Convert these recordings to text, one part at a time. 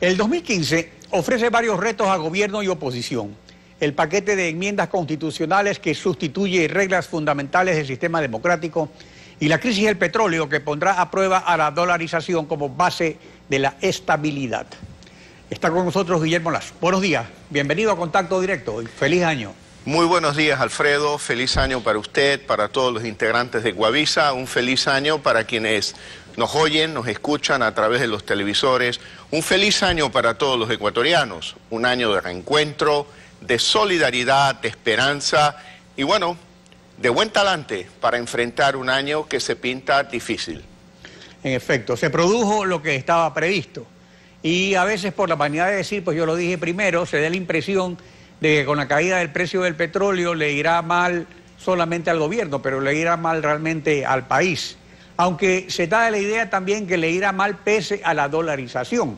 El 2015 ofrece varios retos a gobierno y oposición. El paquete de enmiendas constitucionales que sustituye reglas fundamentales del sistema democrático y la crisis del petróleo que pondrá a prueba a la dolarización como base de la estabilidad. Está con nosotros Guillermo Lazo. Buenos días, bienvenido a Contacto Directo y feliz año. Muy buenos días, Alfredo. Feliz año para usted, para todos los integrantes de Ecuavisa. Un feliz año para quienes nos oyen, nos escuchan a través de los televisores. Un feliz año para todos los ecuatorianos. Un año de reencuentro, de solidaridad, de esperanza y bueno, de buen talante para enfrentar un año que se pinta difícil. En efecto, se produjo lo que estaba previsto. Y a veces por la vanidad de decir, pues yo lo dije primero, se da la impresión de que con la caída del precio del petróleo le irá mal solamente al gobierno, pero le irá mal realmente al país. Aunque se da la idea también que le irá mal pese a la dolarización,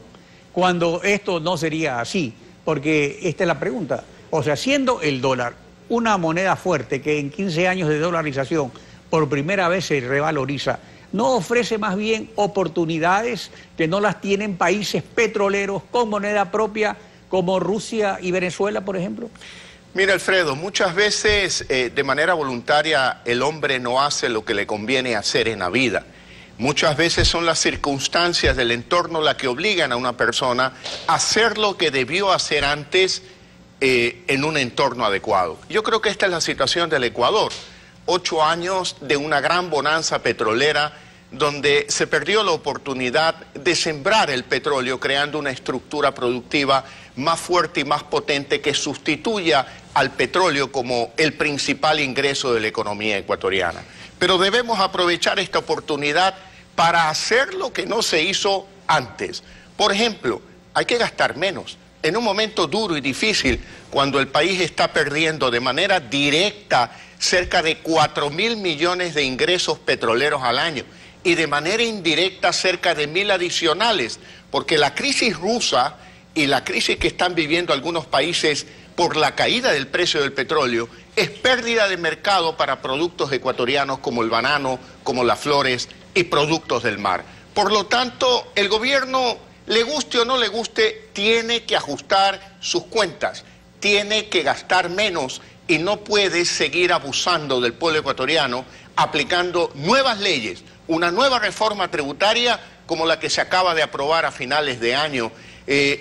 cuando esto no sería así, porque esta es la pregunta. O sea, siendo el dólar una moneda fuerte que en 15 años de dolarización por primera vez se revaloriza, ¿no ofrece más bien oportunidades que no las tienen países petroleros con moneda propia como Rusia y Venezuela, por ejemplo? Mira, Alfredo, muchas veces de manera voluntaria el hombre no hace lo que le conviene hacer en la vida. Muchas veces son las circunstancias del entorno las que obligan a una persona a hacer lo que debió hacer antes en un entorno adecuado. Yo creo que esta es la situación del Ecuador. 8 años de una gran bonanza petrolera donde se perdió la oportunidad de sembrar el petróleo creando una estructura productiva más fuerte y más potente que sustituya al petróleo como el principal ingreso de la economía ecuatoriana. Pero debemos aprovechar esta oportunidad para hacer lo que no se hizo antes. Por ejemplo, hay que gastar menos. En un momento duro y difícil, cuando el país está perdiendo de manera directa cerca de 4.000 millones de ingresos petroleros al año y de manera indirecta cerca de 1.000 adicionales, porque la crisis rusa y la crisis que están viviendo algunos países por la caída del precio del petróleo es pérdida de mercado para productos ecuatorianos como el banano, como las flores y productos del mar. Por lo tanto, el gobierno, le guste o no le guste, tiene que ajustar sus cuentas, tiene que gastar menos y no puede seguir abusando del pueblo ecuatoriano aplicando nuevas leyes, una nueva reforma tributaria como la que se acaba de aprobar a finales de año,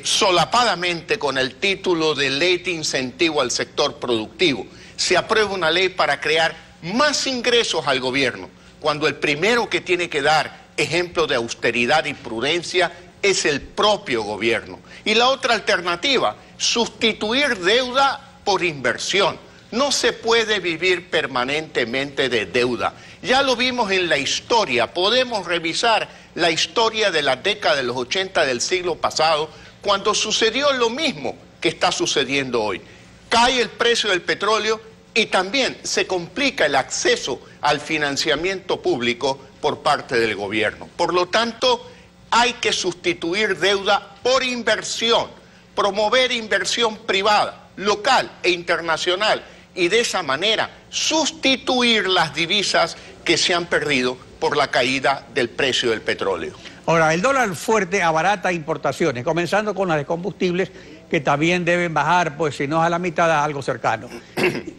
solapadamente con el título de Ley de Incentivo al Sector Productivo. Se aprueba una ley para crear más ingresos al gobierno, cuando el primero que tiene que dar ejemplo de austeridad y prudencia es el propio gobierno. Y la otra alternativa, sustituir deuda por inversión. No se puede vivir permanentemente de deuda. Ya lo vimos en la historia, podemos revisar la historia de la década de los 80 del siglo pasado, cuando sucedió lo mismo que está sucediendo hoy. Cae el precio del petróleo y también se complica el acceso al financiamiento público por parte del gobierno. Por lo tanto, hay que sustituir deuda por inversión, promover inversión privada, local e internacional, y de esa manera sustituir las divisas que se han perdido por la caída del precio del petróleo. Ahora, el dólar fuerte abarata importaciones, comenzando con las de combustibles, que también deben bajar, pues si no a la mitad, a algo cercano.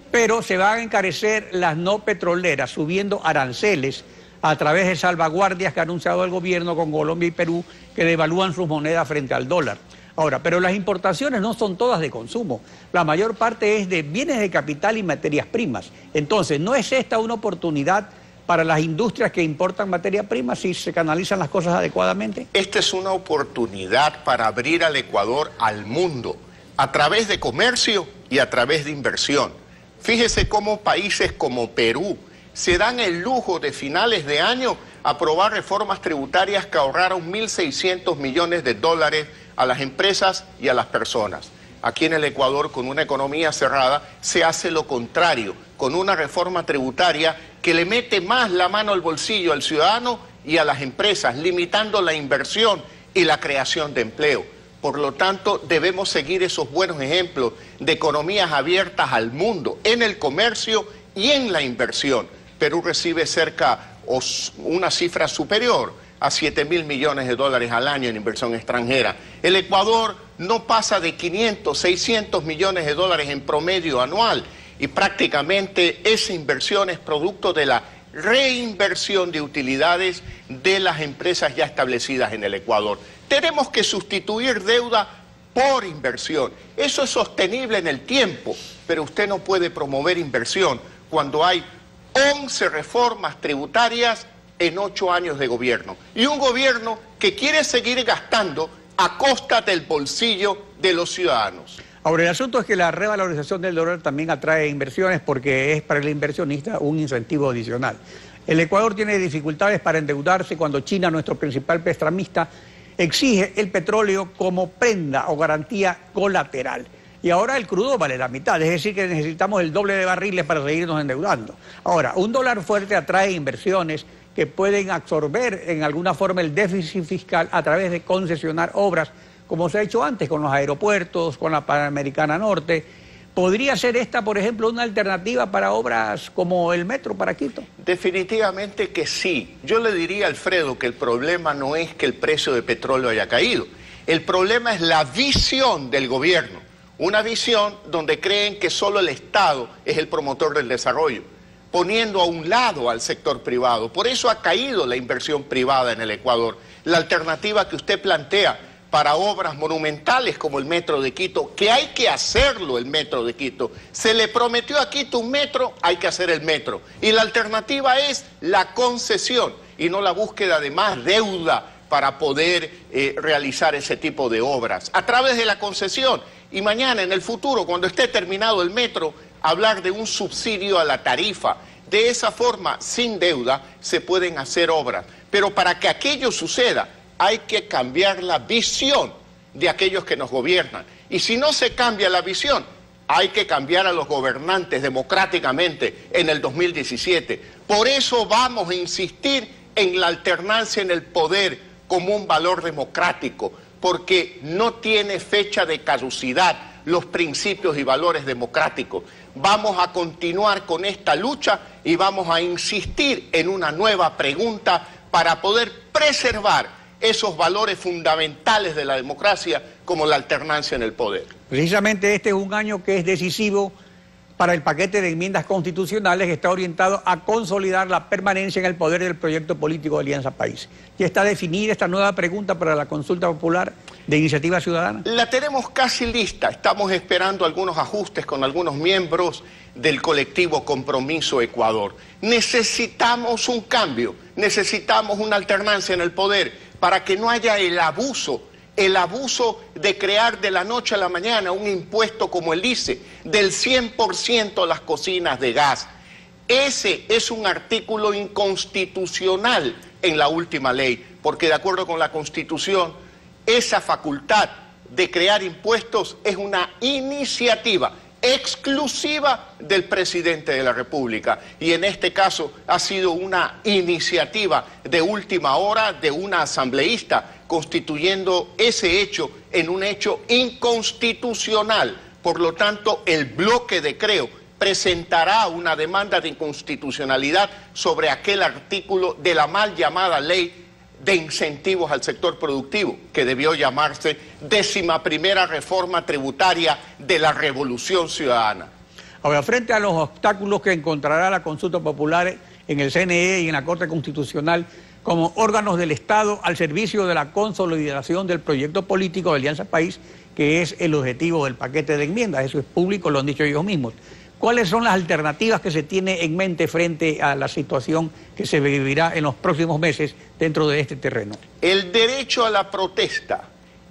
Pero se van a encarecer las no petroleras, subiendo aranceles a través de salvaguardias que ha anunciado el gobierno con Colombia y Perú, que devalúan sus monedas frente al dólar. Ahora, pero las importaciones no son todas de consumo. La mayor parte es de bienes de capital y materias primas. Entonces, ¿no es esta una oportunidad para las industrias que importan materia prima si se canalizan las cosas adecuadamente? Esta es una oportunidad para abrir al Ecuador al mundo, a través de comercio y a través de inversión. Fíjese cómo países como Perú se dan el lujo de finales de año aprobar reformas tributarias que ahorraron 1.600 millones de dólares a las empresas y a las personas. Aquí en el Ecuador, con una economía cerrada, se hace lo contrario, con una reforma tributaria que le mete más la mano al bolsillo al ciudadano y a las empresas, limitando la inversión y la creación de empleo. Por lo tanto, debemos seguir esos buenos ejemplos de economías abiertas al mundo, en el comercio y en la inversión. Perú recibe cerca o una cifra superior a 7.000 millones de dólares al año en inversión extranjera. El Ecuador no pasa de 500, 600 millones de dólares en promedio anual y prácticamente esa inversión es producto de la reinversión de utilidades de las empresas ya establecidas en el Ecuador. Tenemos que sustituir deuda por inversión. Eso es sostenible en el tiempo, pero usted no puede promover inversión cuando hay 11 reformas tributarias en 8 años de gobierno. Y un gobierno que quiere seguir gastando a costa del bolsillo de los ciudadanos. Ahora, el asunto es que la revalorización del dólar también atrae inversiones porque es para el inversionista un incentivo adicional. El Ecuador tiene dificultades para endeudarse cuando China, nuestro principal prestamista, exige el petróleo como prenda o garantía colateral. Y ahora el crudo vale la mitad, es decir que necesitamos el doble de barriles para seguirnos endeudando. Ahora, un dólar fuerte atrae inversiones que pueden absorber en alguna forma el déficit fiscal a través de concesionar obras, como se ha hecho antes con los aeropuertos, con la Panamericana Norte. ¿Podría ser esta, por ejemplo, una alternativa para obras como el metro para Quito? Definitivamente que sí. Yo le diría a Alfredo que el problema no es que el precio de petróleo haya caído. El problema es la visión del gobierno. Una visión donde creen que solo el Estado es el promotor del desarrollo, poniendo a un lado al sector privado. Por eso ha caído la inversión privada en el Ecuador. La alternativa que usted plantea para obras monumentales como el Metro de Quito, que hay que hacerlo el Metro de Quito. Se le prometió a Quito un metro, hay que hacer el metro. Y la alternativa es la concesión y no la búsqueda de más deuda para poder realizar ese tipo de obras. A través de la concesión y mañana en el futuro, cuando esté terminado el metro, hablar de un subsidio a la tarifa. De esa forma, sin deuda, se pueden hacer obras. Pero para que aquello suceda, hay que cambiar la visión de aquellos que nos gobiernan. Y si no se cambia la visión, hay que cambiar a los gobernantes democráticamente en el 2017. Por eso vamos a insistir en la alternancia en el poder como un valor democrático, porque no tiene fecha de caducidad los principios y valores democráticos. Vamos a continuar con esta lucha y vamos a insistir en una nueva pregunta para poder preservar esos valores fundamentales de la democracia como la alternancia en el poder. Precisamente este es un año que es decisivo para el paquete de enmiendas constitucionales que está orientado a consolidar la permanencia en el poder del proyecto político de Alianza País. ¿Ya está definida esta nueva pregunta para la consulta popular de Iniciativa Ciudadana? La tenemos casi lista, estamos esperando algunos ajustes con algunos miembros del colectivo Compromiso Ecuador. Necesitamos un cambio, necesitamos una alternancia en el poder para que no haya el abuso de crear de la noche a la mañana un impuesto como el ICE, del 100% a las cocinas de gas. Ese es un artículo inconstitucional en la última ley, porque de acuerdo con la Constitución, esa facultad de crear impuestos es una iniciativa exclusiva del presidente de la República y en este caso ha sido una iniciativa de última hora de una asambleísta, constituyendo ese hecho en un hecho inconstitucional. Por lo tanto, el bloque de Creo presentará una demanda de inconstitucionalidad sobre aquel artículo de la mal llamada ley de incentivos al sector productivo, que debió llamarse 11ª reforma tributaria de la Revolución Ciudadana. Ahora, frente a los obstáculos que encontrará la consulta popular en el CNE y en la Corte Constitucional como órganos del Estado al servicio de la consolidación del proyecto político de Alianza País, que es el objetivo del paquete de enmiendas, eso es público, lo han dicho ellos mismos. ¿Cuáles son las alternativas que se tiene en mente frente a la situación que se vivirá en los próximos meses dentro de este terreno? El derecho a la protesta,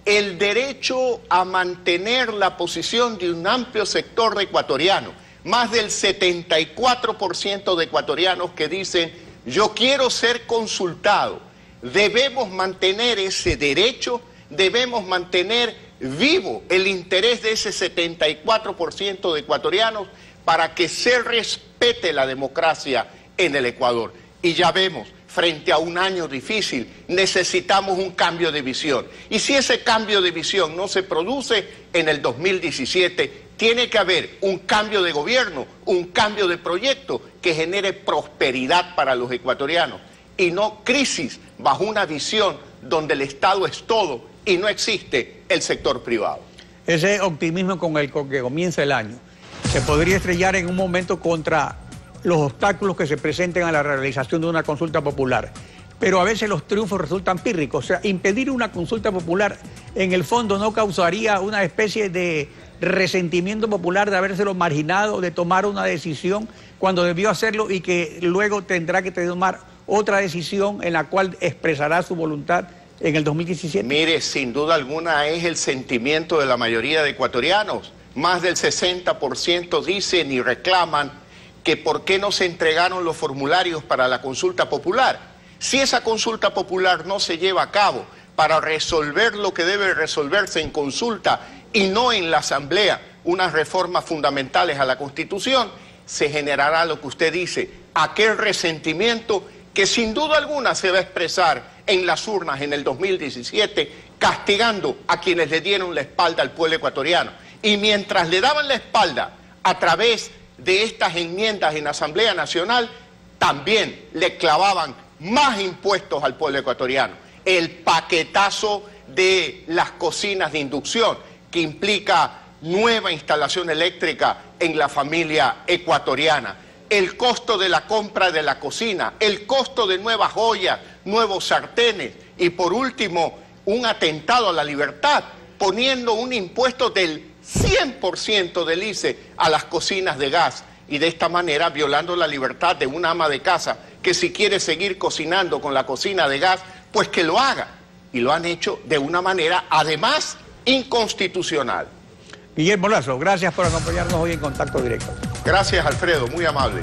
el derecho a mantener la posición de un amplio sector de ecuatorianos, más del 74% de ecuatorianos que dicen, yo quiero ser consultado. Debemos mantener ese derecho, debemos mantener vivo el interés de ese 74% de ecuatorianos para que se respete la democracia en el Ecuador. Y ya vemos, frente a un año difícil, necesitamos un cambio de visión. Y si ese cambio de visión no se produce en el 2017, tiene que haber un cambio de gobierno, un cambio de proyecto que genere prosperidad para los ecuatorianos. y no crisis bajo una visión donde el Estado es todo y no existe el sector privado. Ese optimismo con el que comienza el año se podría estrellar en un momento contra los obstáculos que se presenten a la realización de una consulta popular. Pero a veces los triunfos resultan pírricos. O sea, impedir una consulta popular en el fondo no causaría una especie de resentimiento popular de habérselo marginado, de tomar una decisión cuando debió hacerlo y que luego tendrá que tomar otra decisión en la cual expresará su voluntad en el 2017. Mire, sin duda alguna es el sentimiento de la mayoría de ecuatorianos. Más del 60% dicen y reclaman que por qué no se entregaron los formularios para la consulta popular. Si esa consulta popular no se lleva a cabo para resolver lo que debe resolverse en consulta y no en la Asamblea, unas reformas fundamentales a la Constitución, se generará lo que usted dice, aquel resentimiento que sin duda alguna se va a expresar en las urnas en el 2017, castigando a quienes le dieron la espalda al pueblo ecuatoriano. Y mientras le daban la espalda a través de estas enmiendas en la Asamblea Nacional, también le clavaban más impuestos al pueblo ecuatoriano. El paquetazo de las cocinas de inducción, que implica nueva instalación eléctrica en la familia ecuatoriana, el costo de la compra de la cocina, el costo de nuevas joyas, nuevos sartenes y por último un atentado a la libertad, poniendo un impuesto del 100% del ICE a las cocinas de gas y de esta manera violando la libertad de una ama de casa que si quiere seguir cocinando con la cocina de gas, pues que lo haga. Y lo han hecho de una manera, además, inconstitucional. Guillermo Lazo, gracias por acompañarnos hoy en Contacto Directo. Gracias, Alfredo, muy amable.